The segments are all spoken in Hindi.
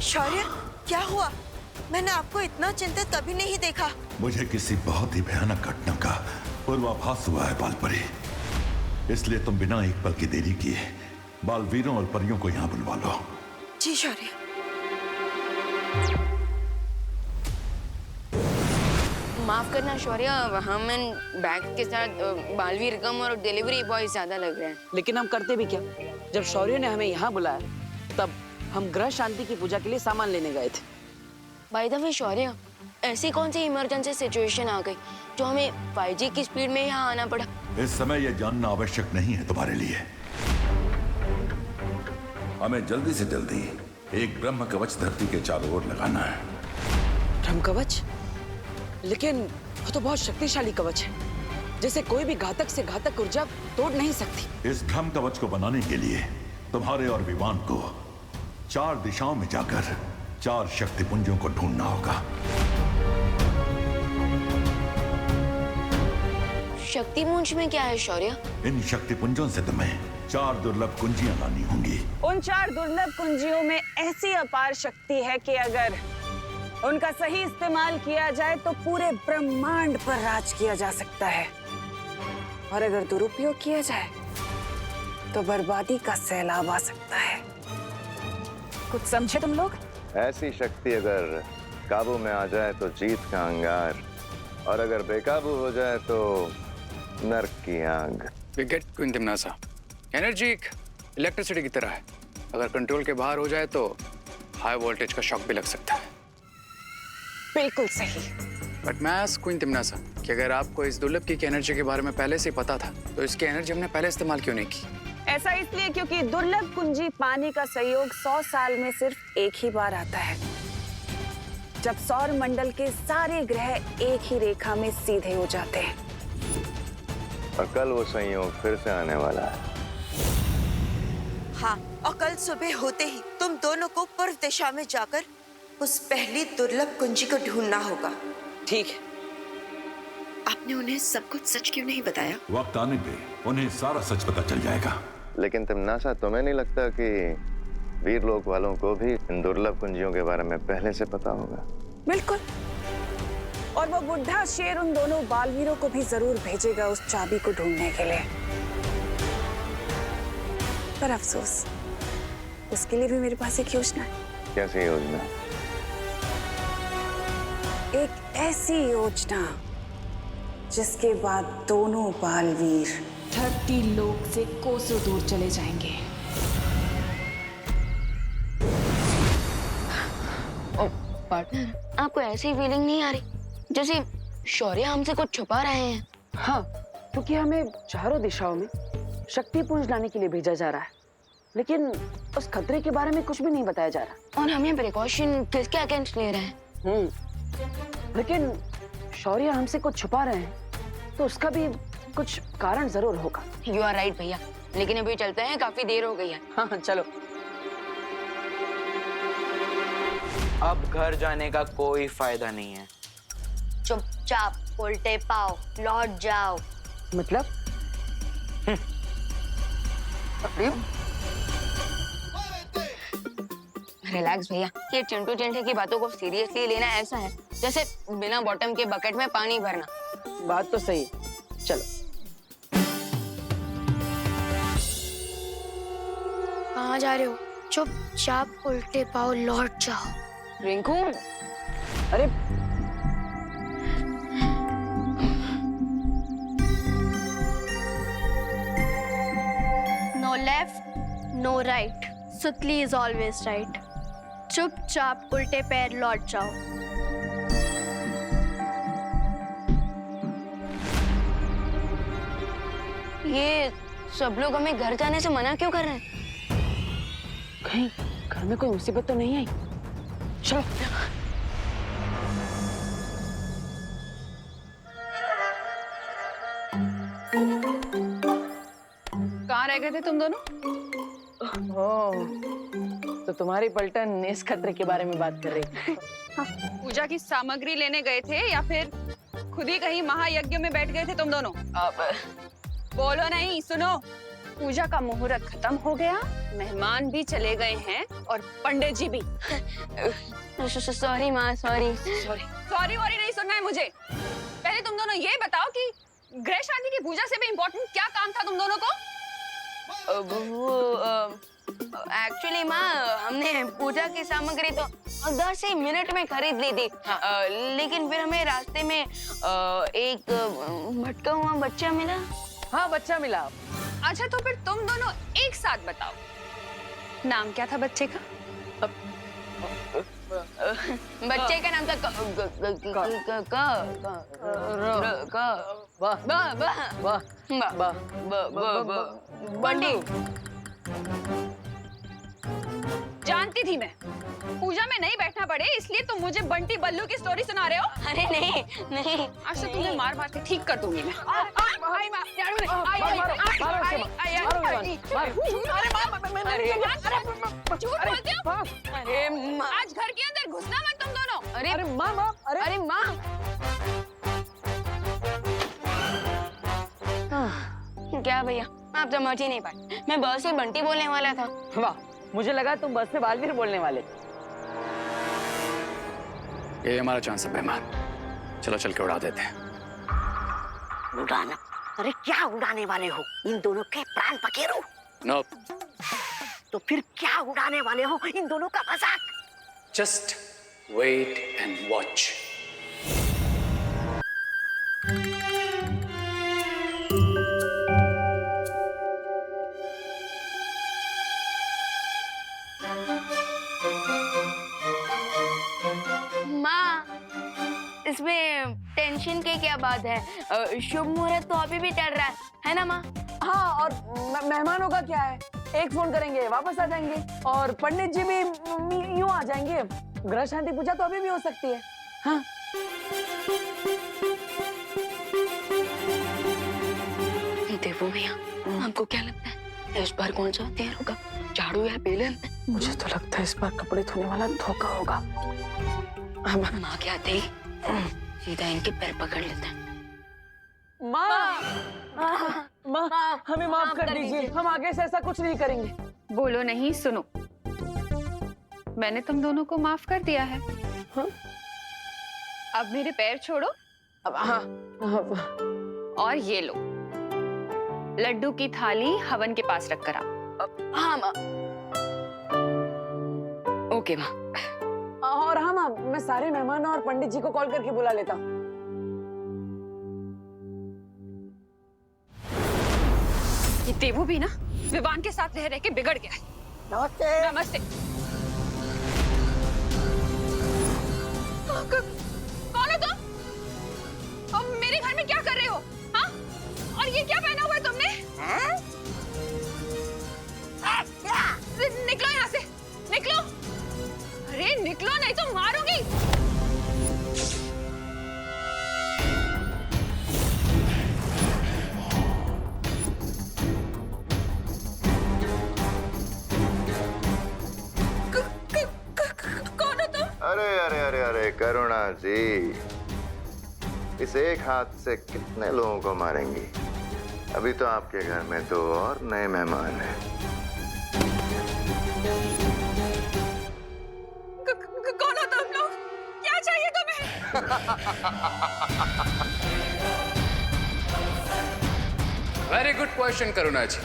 शौर्य, क्या हुआ? मैंने आपको इतना चिंतित कभी नहीं देखा। मुझे किसी बहुत ही भयानक घटना का पूर्वाभास हुआ है बालपरी, इसलिए तुम बिना एक पल की देरी किए बालवीरों और परियों को यहाँ बुलवा लो। जी शौर्य। माफ करना शौर्य, हम इन बैग के साथ बालवीर कम और डिलीवरी बॉय ज्यादा लग रहे हैं। लेकिन हम करते भी क्या? जब शौर्य ने हमें यहाँ बुलाया तब हम ग्रह शांति की पूजा के लिए सामान लेने गए थे। बाय द वे शौर्य, ऐसी कौन सी इमरजेंसी सिचुएशन आ गई जो हमें 5G की स्पीड में यहाँ आना पड़ा? इस समय यह जानना आवश्यक नहीं है तुम्हारे लिए। हमें जल्दी से जल्दी एक ब्रह्म कवच धरती के चारों ओर लगाना है। ब्रह्म कवच? लेकिन वो तो बहुत शक्तिशाली कवच है, जिसे कोई भी घातक से घातक ऊर्जा तोड़ नहीं सकती। इस ब्रह्म कवच को बनाने के लिए तुम्हारे और विवान को 4 दिशाओं में जाकर 4 शक्तिपुंजों को ढूंढना होगा। शक्तिपुंज में क्या है शौर्य? इन शक्तिपुंजों से तुम्हें 4 दुर्लभ कुंजियां लानी होंगी। उन 4 दुर्लभ कुंजियों में ऐसी अपार शक्ति है कि अगर उनका सही इस्तेमाल किया जाए तो पूरे ब्रह्मांड पर राज किया जा सकता है, और अगर दुरुपयोग किया जाए तो बर्बादी का सैलाब आ सकता है। कुछ समझे तुम लोग? ऐसी शक्ति अगर काबू में आ जाए तो जीत का अंगार, और अगर बेकाबू हो जाए तो नर्क की आग। विकेट क्वीन तिम्नासा, एनर्जी एक इलेक्ट्रिसिटी की तरह है। अगर कंट्रोल के बाहर हो जाए तो हाई वोल्टेज का शॉक भी लग सकता है। बिल्कुल सही। बट मैं आस्क क्वीन तिम्नासा कि अगर आपको इस दुर्लभ की एनर्जी के बारे में पहले से पता था तो इसकी एनर्जी हमने पहले इस्तेमाल क्यों नहीं की? ऐसा इसलिए क्योंकि दुर्लभ कुंजी पाने का संयोग 100 साल में सिर्फ एक ही बार आता है, जब सौर मंडल के सारे ग्रह एक ही रेखा में सीधे हो जाते हैं। और कल वो संयोग फिर से आने वाला है। हाँ, और कल सुबह होते ही तुम दोनों को पूर्व दिशा में जाकर उस पहली दुर्लभ कुंजी को ढूंढना होगा। ठीक है। आपने उन्हें सब कुछ सच क्यों नहीं बताया? वक्त आने पे उन्हें सारा सच पता चल जाएगा। लेकिन तिम्नासा, तुम्हें नहीं लगता कि वीर लोक वालों को भी इन दुर्लभ कुंजियों के बारे में पहले से पता होगा? बिल्कुल। और वो बुढ़ा शेर उन दोनों बालवीरों को भी जरूर भेजेगा उस चाबी को ढूंढने के लिए। पर अफसोस, उसके लिए भी मेरे पास एक योजना है। कैसी योजना? एक ऐसी योजना जिसके बाद दोनों बालवीर धरती लोक से कोसों दूर चले जाएंगे। पार्टनर, आपको ऐसी फीलिंग नहीं आ रही जैसे शौर्य हमसे कुछ छुपा रहे हैं? हाँ, क्योंकि हमें चारों दिशाओं में शक्तिपुंज लाने के लिए भेजा जा रहा है, लेकिन उस खतरे के बारे में कुछ भी नहीं बताया जा रहा। और हम ये प्रिकॉशन किसके अगेंस्ट ले रहे हैं? लेकिन शौर्य हमसे कुछ छुपा रहे हैं तो उसका भी कुछ कारण जरूर होगा। यू आर राइट भैया, लेकिन अभी चलते हैं, काफी देर हो गई है। हाँ चलो। अब घर जाने का कोई फायदा नहीं है। चुपचाप उल्टे पाओ लौट जाओ। मतलब? रिलैक्स भैया, ये चिंटू चिंटे की बातों को सीरियसली लेना ऐसा है जैसे बिना बॉटम के बकेट में पानी भरना। बात तो सही। चलो। कहाँ जा रहे हो? चुपचाप उल्टे पाओ लौट जाओ। रिंकू, अरे नो लेफ्ट नो राइट, सुतली इज ऑलवेज राइट। चुपचाप उल्टे पैर लौट जाओ। ये सब लोग हमें घर जाने से मना क्यों कर रहे हैं? कहीं घर में कोई मुसीबत तो नहीं आई? चलो। कहाँ रह गए थे तुम दोनों? तो तुम्हारी पलटन इस खतरे के बारे में बात कर रही। पूजा की सामग्री लेने गए थे या फिर खुद ही कहीं महायज्ञ में बैठ गए थे तुम दोनों? बोलो नहीं, सुनो। पूजा का मुहूर्त खत्म हो गया, मेहमान भी चले गए हैं और पंडित जी भी। सॉरी माँ, सॉरी। सॉरी वॉरी नहीं सुनना है मुझे। पहले तुम दोनों ये बताओ कि ग्रह शांति की पूजा से भी इम्पोर्टेंट क्या काम था तुम दोनों को? एक्चुअली माँ, हमने पूजा की सामग्री तो 10 ही मिनट में खरीद ली थी। लेकिन फिर हमें रास्ते में एक भटका हुआ बच्चा मिला। हाँ, बच्चा मिला। अच्छा, तो फिर तुम दोनों एक साथ बताओ, नाम क्या था बच्चे का? बच्चे का नाम था बंटी। जानती थी मैं पूजा में नहीं बैठना पड़े, इसलिए तुम मुझे बंटी बल्लू की स्टोरी सुना रहे हो। अरे नहीं नहीं, आज से तुम्हें मार मार के ठीक कर दूंगी मैं। आज घर के अंदर घुसना मत तुम दोनों। अरे माँ, अरे माँ। क्या भैया, आप समझ ही नहीं पाए, मैं बस से बंटी बोलने वाला था। वाह, मुझे लगा तुम बस से बालवीर बोलने वाले। ये हमारा चांस है मेहमान, चलो चल के उड़ा देते हैं। उड़ाना? अरे क्या उड़ाने वाले हो? इन दोनों के प्राण पखेरु? नो। तो फिर क्या उड़ाने वाले हो? इन दोनों का मजाक। Just wait and watch. इसमें टेंशन की क्या बात है? शुभ मुहूर्त तो अभी भी चल रहा है ना माँ? हाँ, और मेहमानों का क्या है? एक फोन करेंगे, वापस आ जाएंगे, और पंडित जी भी यूं आ जाएंगे। ग्रह शांति पूजा तो अभी भी हो सकती है। हाँ। देवो भैया, आपको क्या लगता है इस बार कौन सा हथियार होगा, झाड़ू या बेलन? मुझे तो लगता है इस बार कपड़े धोने वाला धोखा होगा। माँ के आते ही सीधा इनके पैर पकड़ लेते हैं। माँ, माँ, हमें माफ कर दीजिए, हम आगे से ऐसा कुछ नहीं करेंगे। बोलो नहीं, सुनो, मैंने तुम दोनों को माफ कर दिया है। हाँ? अब मेरे पैर छोड़ो। अब हाँ, और ये लो, लड्डू की थाली हवन के पास रख कर आओ। हाँ माँ। ओके माँ। और हाँ माँ, मैं सारे मेहमानों और पंडित जी को कॉल करके बुला लेता हूँ। ये देवू भी ना विवान के साथ रह रह के बिगड़ गया है। नमस्ते। नमस्ते। कौन हो तुम? और मेरे घर में क्या कर रहे हो? हाँ? और ये क्या पहना हुआ है तुमने? निकलो यहाँ से, निकलो। अरे निकलो, नहीं तो मारूंगी। कौन हो तुम? अरे अरे अरे अरे करुणा जी, इस एक हाथ से कितने लोगों को मारेंगी? अभी तो आपके घर में 2 और नए मेहमान हैं। कौन हो तुम लोग? क्या चाहिए तुम्हें? वेरी गुड क्वेश्चन करुणा जी।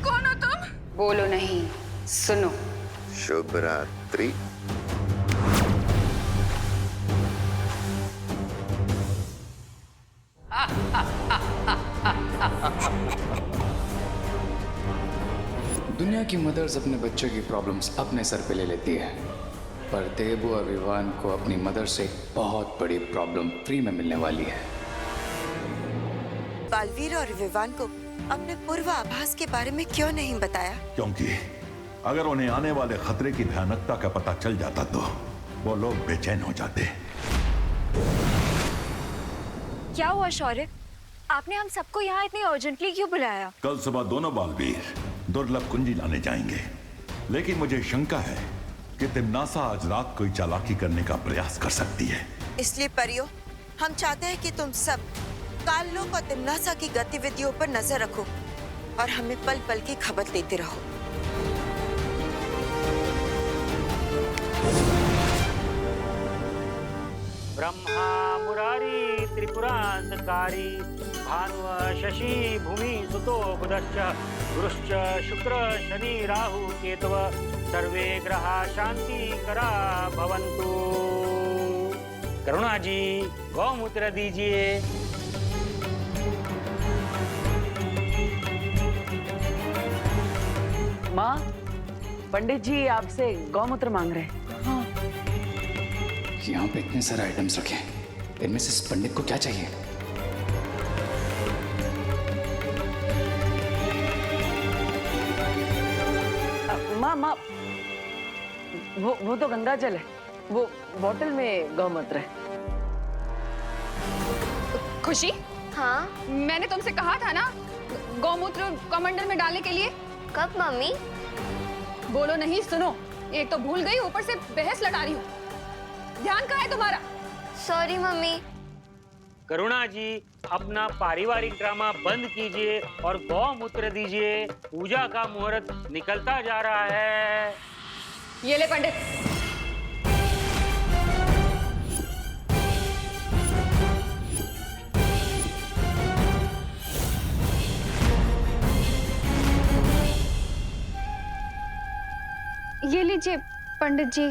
कौन हो तुम? बोलो नहीं, सुनो। शुभ रात्रि। दुनिया की मदर्स अपने बच्चों की प्रॉब्लम्स अपने सर पे ले लेती है, पर देबू और विवान को अपनी मदर से एक बहुत बड़ी प्रॉब्लम फ्री में मिलने वाली है। बालवीर और विवान को अपने पूर्वाभास के बारे में क्यों नहीं बताया? क्योंकि अगर उन्हें आने वाले खतरे की भयानकता का पता चल जाता तो वो लोग बेचैन हो जाते। क्या हुआ शौर्य? आपने हम सबको यहाँ इतनी अर्जेंटली क्यों बुलाया? कल सुबह दोनों बालवीर दुर्लभ कुंजी लाने जाएंगे, लेकिन मुझे शंका है कि तिम्नासा आज रात कोई चालाकी करने का प्रयास कर सकती है। इसलिए परियो, हम चाहते हैं कि तुम सब काललोक और तिम्नासा की गतिविधियों पर नजर रखो और हमें पल पल की खबर देते रहो। ब्रह्मा मुरारी त्रिपुरांतकारी भानुव शशि भूमि सुतो बुधश्च गुरुश्च शुक्र शनि राहु केतव सर्वे ग्रहा शांति करा भवन्तु। करुणा जी गौमूत्र दीजिए। माँ, पंडित जी आपसे गौमूत्र मांग रहे हैं। यहाँ पे इतने सारे आइटम्स रखे हैं, इनमें से इस पंडित को क्या चाहिए? माँ, वो तो गंगा जल है, वो बोतल में गौमूत्र है। खुशी, हाँ मैंने तुमसे कहा था ना गौमूत्र कमंडल में डालने के लिए। कब मम्मी? बोलो नहीं, सुनो। एक तो भूल गई, ऊपर से बहस लड़ा रही हूँ। ध्यान कहाँ है तुम्हारा? Sorry mummy. करुणा जी अपना पारिवारिक ड्रामा बंद कीजिए और गौमूत्र दीजिए। पूजा का मुहूर्त निकलता जा रहा है। ये ले पंडित। ये लीजिए पंडित जी।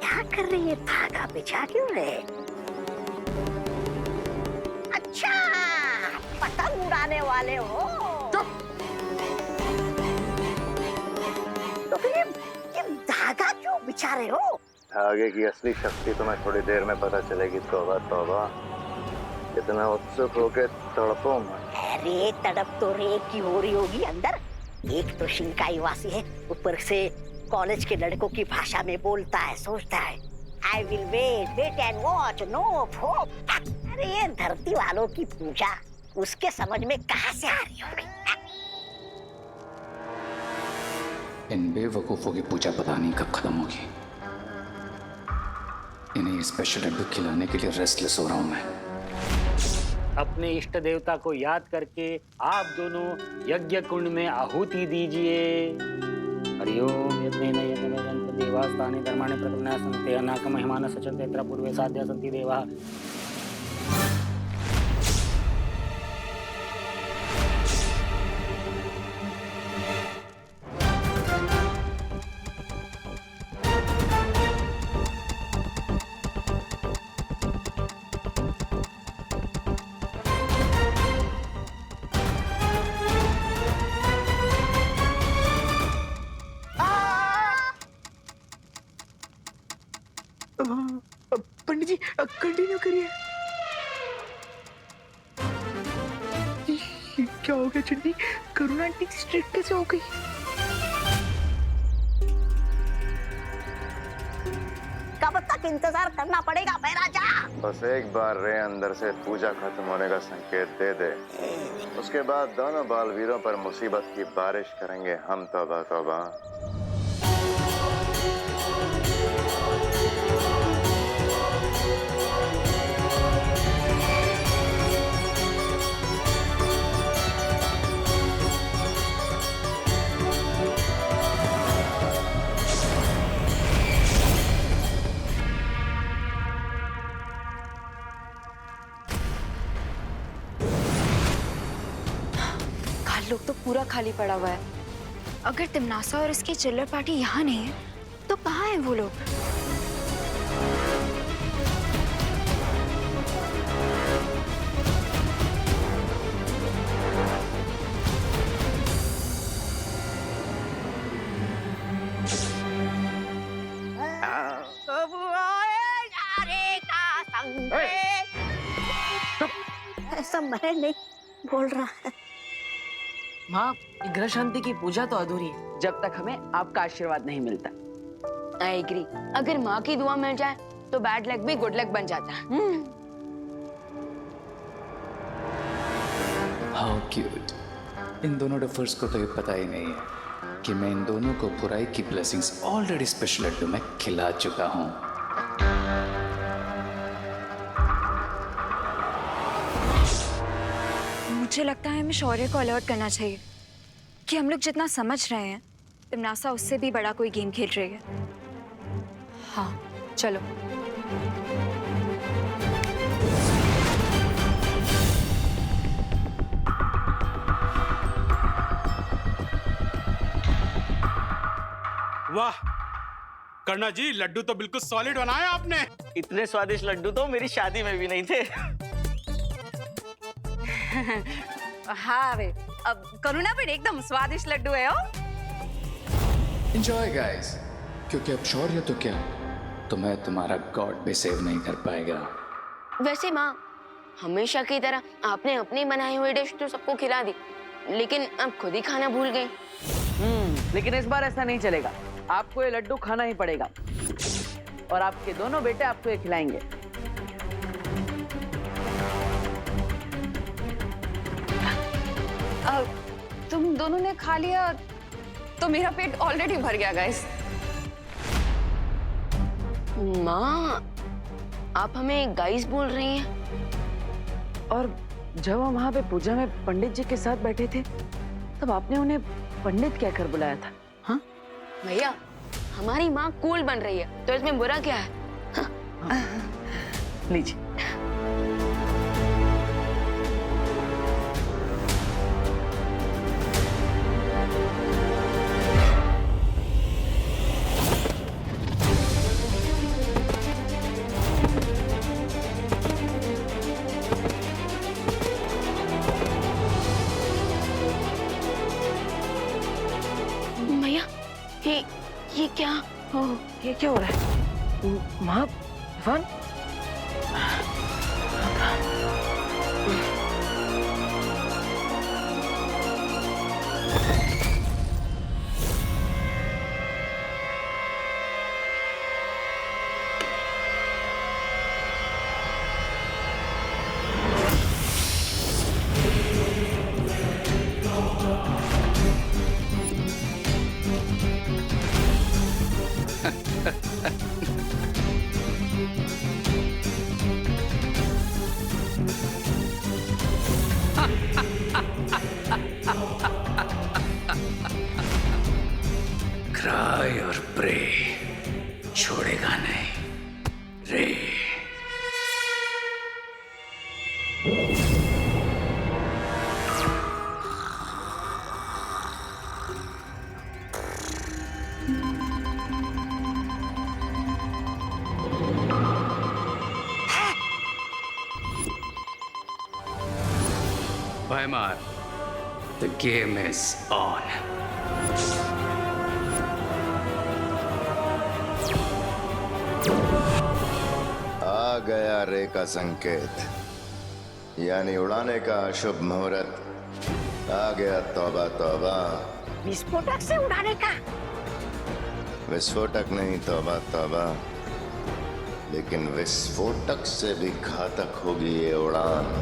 क्या कर रही है? धागा बिछा क्यों रहे? अच्छा, पतंग उड़ाने वाले हो? तो फिर ये धागा क्यों बिछा रहे हो? धागे की असली शक्ति तुम्हें थोड़ी देर में पता चलेगी। तौबा तौबा, इतना उत्सुक होके तड़पो मत। अरे तड़प तो रे की हो रही होगी अंदर। एक तो शिंकाई वासी है, ऊपर से कॉलेज के लड़कों की भाषा में बोलता है, सोचता है I will wait and watch, no hope। अरे ये धरती वालों की पूजा उसके समझ में कहाँ से आ रही होगी? इन बेवकूफों की पूजा पता नहीं कब खत्म होगी। इन्हें स्पेशल लड्डू खिलाने के लिए रेस्टलेस हो रहा हूं मैं। अपने इष्ट देवता को याद करके आप दोनों यज्ञ कुंड में आहुति दीजिए। हरिओम यज्ञेन यज्ञमेजन्त देवास्तानि धर्माणि प्रतमना सन्ति अनाक महिमान सचन्ते यत्र पूर्वे साध्या सन्ति देवाः। पंडित जी कंटिन्यू करिए। क्या हो गया चंडी? करुणा आंटी स्ट्रिक्ट कैसे हो गई? कब तक इंतजार करना पड़ेगा महाराजा? बस एक बार रे अंदर से पूजा खत्म होने का संकेत दे दे, उसके बाद दोनों बालवीरों पर मुसीबत की बारिश करेंगे हम। तौबा तौबा। ताल्लुक तो पूरा खाली पड़ा हुआ है। अगर तिमनासा और इसकी चिल्लर पार्टी यहाँ नहीं है तो कहाँ है वो लोग? ऐसा मैं नहीं बोल रहा है। माँ, ग्रह शांति की पूजा तो अधूरी है जब तक हमें आपका आशीर्वाद नहीं मिलता। I agree. अगर माँ की दुआ मिल जाए तो बैड लक भी गुड लक बन जाता है। How cute. इन दोनों डफर्स को तो ये पता ही नहीं है कि मैं इन दोनों को बुराई की ब्लेसिंग्स ऑलरेडी स्पेशल लड्डू में खिला चुका हूँ। मुझे लगता है हमें शौर्य को अलर्ट करना चाहिए कि हम लोग जितना समझ रहे हैं तिमनासा उससे भी बड़ा कोई गेम खेल रही है। हाँ चलो। वाह कर्णा जी, लड्डू तो बिल्कुल सॉलिड बनाए आपने। इतने स्वादिष्ट लड्डू तो मेरी शादी में भी नहीं थे। हाँ वे, अब करुणा भी एकदम स्वादिष्ट लड्डू है। ओ एंजॉय गाइस, क्योंकि अब शौर्य तो क्या, तुम्हें तुम्हारा गॉड भी सेव नहीं कर पाएगा। वैसे माँ, हमेशा की तरह आपने अपनी बनाई हुई डिश तो सबको खिला दी, लेकिन अब खुद ही खाना भूल गई। लेकिन इस बार ऐसा नहीं चलेगा। आपको ये लड्डू खाना ही पड़ेगा और आपके दोनों बेटे आपको ये खिलाएंगे। तुम दोनों ने खा लिया तो मेरा पेट ऑलरेडी भर गया गाइस। माँ, आप हमें गाइस बोल रही हैं? और जब हम वहाँ पे पूजा में पंडित जी के साथ बैठे थे तब आपने उन्हें पंडित कहकर बुलाया था। हाँ भैया, हमारी माँ कूल बन रही है तो इसमें बुरा क्या है? हाँ? लीजिए। ये क्या? ये क्या हो रहा है? माँ, इरफान? क्राई और प्रे छोड़ेगा नहीं रे। Weimar, the game is on. आ गया रे का संकेत, यानी उड़ाने का शुभ मुहूर्त। आ गया तौबा तौबा। विस्फोटक से उड़ाने का? विस्फोटक नहीं, तौबा तौबा। लेकिन विस्फोटक से भी घातक होगी ये उड़ान।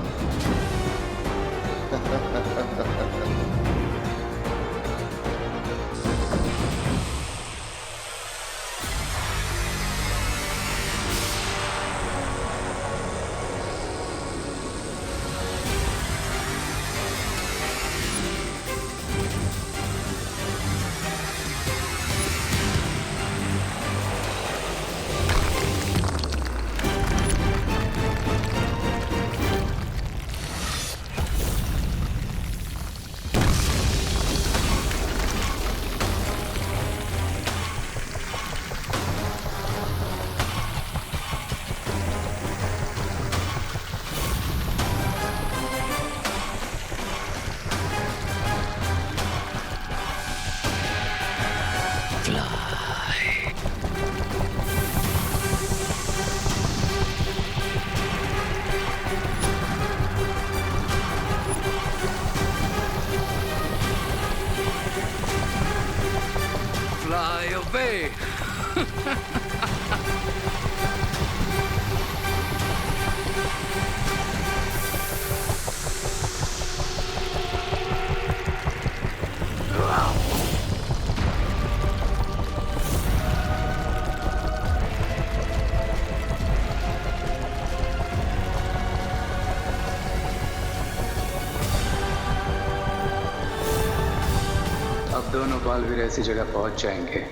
दोनों बालवीर ऐसी जगह पहुंच जाएंगे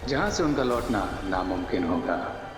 जहां से उनका लौटना नामुमकिन होगा।